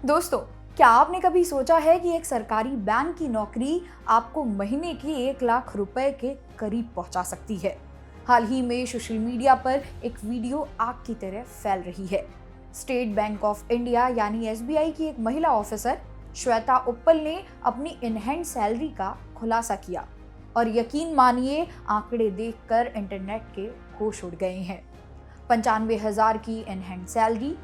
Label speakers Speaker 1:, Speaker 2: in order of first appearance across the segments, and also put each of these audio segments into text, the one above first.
Speaker 1: दोस्तों, क्या आपने कभी सोचा है कि एक सरकारी बैंक की नौकरी आपको महीने के 1 लाख रुपए के करीब पहुंचा सकती है? हाल ही में सोशल मीडिया पर एक वीडियो आग की तरह फैल रही है। स्टेट बैंक ऑफ इंडिया यानी एसबीआई की एक महिला ऑफिसर श्वेता उप्पल ने अपनी इन हैंड सैलरी का खुलासा किया और यकीन मानिए, आंकड़े देखकर इंटरनेट के होश उड़ गए हैं। 95,000 की इन हैंड सैलरी,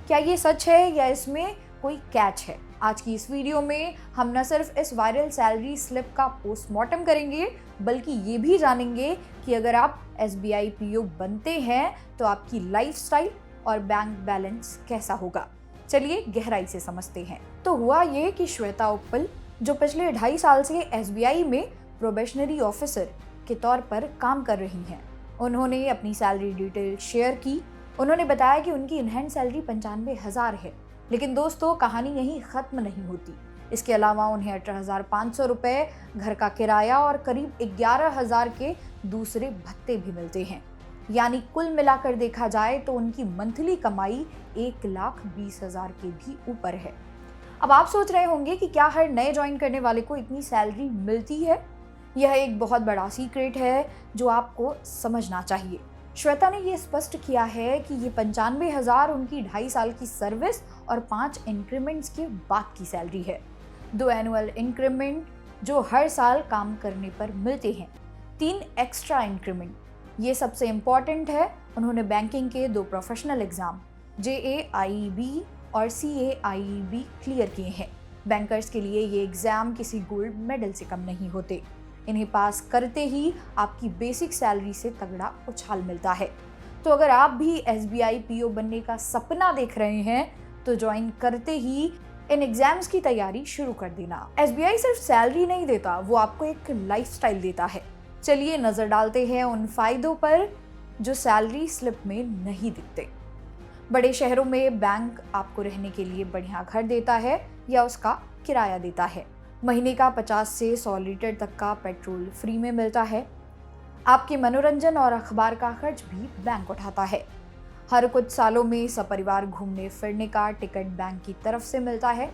Speaker 1: क्या ये सच है या इसमें कोई कैच है? आज की इस वीडियो में हम न सिर्फ इस वायरल सैलरी स्लिप का पोस्टमार्टम करेंगे, बल्कि ये भी जानेंगे कि अगर आप एसबीआई पीओ बनते हैं तो आपकी लाइफस्टाइल और बैंक बैलेंस कैसा होगा। चलिए गहराई से समझते हैं। तो हुआ ये कि श्वेता उप्पल, जो पिछले 2.5 साल से एसबीआई में प्रोबेशनरी ऑफिसर के तौर पर काम कर रही हैं, उन्होंने अपनी सैलरी डिटेल शेयर की। उन्होंने बताया कि उनकी इन हैंड सैलरी 95,000 है। लेकिन दोस्तों, कहानी यहीं खत्म नहीं होती। इसके अलावा उन्हें 18,500 रुपए घर का किराया और करीब 11,000 के दूसरे भत्ते भी मिलते हैं। यानी कुल मिलाकर देखा जाए तो उनकी मंथली कमाई 1,20,000 के भी ऊपर है। अब आप सोच रहे होंगे कि क्या हर नए ज्वाइन करने वाले को इतनी सैलरी मिलती है? यह एक बहुत बड़ा सीक्रेट है जो आपको समझना चाहिए। श्वेता ने ये स्पष्ट किया है कि ये 95,000 उनकी 2.5 साल की सर्विस और 5 इंक्रीमेंट्स के बाद की सैलरी है। 2 एनुअल इंक्रीमेंट जो हर साल काम करने पर मिलते हैं, 3 एक्स्ट्रा इंक्रीमेंट, ये सबसे इम्पॉर्टेंट है। उन्होंने बैंकिंग के 2 प्रोफेशनल एग्जाम JAIEB और CAIEB क्लियर किए हैं। बैंकर्स के लिए ये एग्जाम किसी गोल्ड मेडल से कम नहीं होते। इन्हें पास करते ही आपकी बेसिक सैलरी से तगड़ा उछाल मिलता है। तो अगर आप भी एसबीआई पीओ बनने का सपना देख रहे हैं तो ज्वाइन करते ही इन एग्जाम्स की तैयारी शुरू कर देना। एसबीआई सिर्फ सैलरी नहीं देता, वो आपको एक लाइफस्टाइल देता है। चलिए नजर डालते हैं उन फायदों पर जो सैलरी स्लिप में नहीं दिखते। बड़े शहरों में बैंक आपको रहने के लिए बढ़िया घर देता है या उसका किराया देता है। महीने का 50 से 100 लीटर तक का पेट्रोल फ्री में मिलता है। आपके मनोरंजन और अखबार का खर्च भी बैंक उठाता है। हर कुछ सालों में सपरिवार घूमने फिरने का टिकट बैंक की तरफ से मिलता है।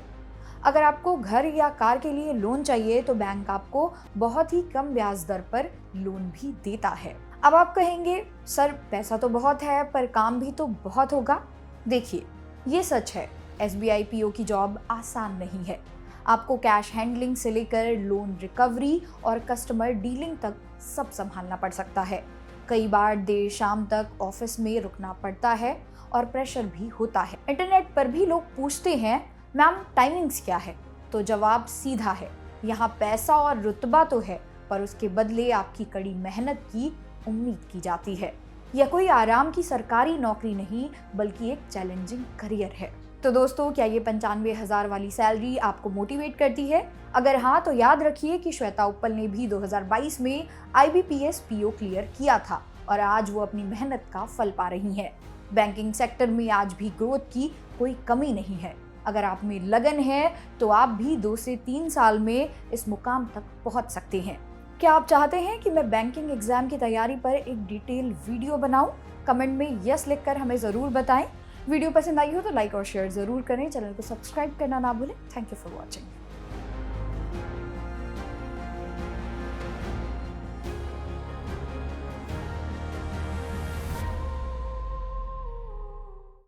Speaker 1: अगर आपको घर या कार के लिए लोन चाहिए तो बैंक आपको बहुत ही कम ब्याज दर पर लोन भी देता है। अब आप कहेंगे, सर पैसा तो बहुत है पर काम भी तो बहुत होगा। देखिए, ये सच है, एसबीआई पीओ की जॉब आसान नहीं है। आपको कैश हैंडलिंग से लेकर लोन रिकवरी और कस्टमर डीलिंग तक सब संभालना पड़ सकता है। कई बार देर शाम तक ऑफिस में रुकना पड़ता है और प्रेशर भी होता है। इंटरनेट पर भी लोग पूछते हैं, मैम टाइमिंग्स क्या है? तो जवाब सीधा है, यहाँ पैसा और रुतबा तो है, पर उसके बदले आपकी कड़ी मेहनत की उम्मीद की जाती है। यह कोई आराम की सरकारी नौकरी नहीं, बल्कि एक चैलेंजिंग करियर है। तो दोस्तों, क्या ये 95,000 वाली सैलरी आपको मोटिवेट करती है? अगर हाँ, तो याद रखिए कि श्वेता उप्पल ने भी 2022 में IBPS PO क्लियर किया था और आज वो अपनी मेहनत का फल पा रही हैं। बैंकिंग सेक्टर में आज भी ग्रोथ की कोई कमी नहीं है। अगर आप में लगन है तो आप भी 2 से 3 साल में इस मुकाम तक पहुंच सकते हैं। क्या आप चाहते हैं कि मैं बैंकिंग एग्जाम की तैयारी पर एक डिटेल वीडियो बनाऊं? कमेंट में यस लिखकर हमें ज़रूर बताएं। वीडियो पसंद आई हो तो लाइक और शेयर ज़रूर करें। चैनल को सब्सक्राइब करना ना भूलें। Thank you for watching.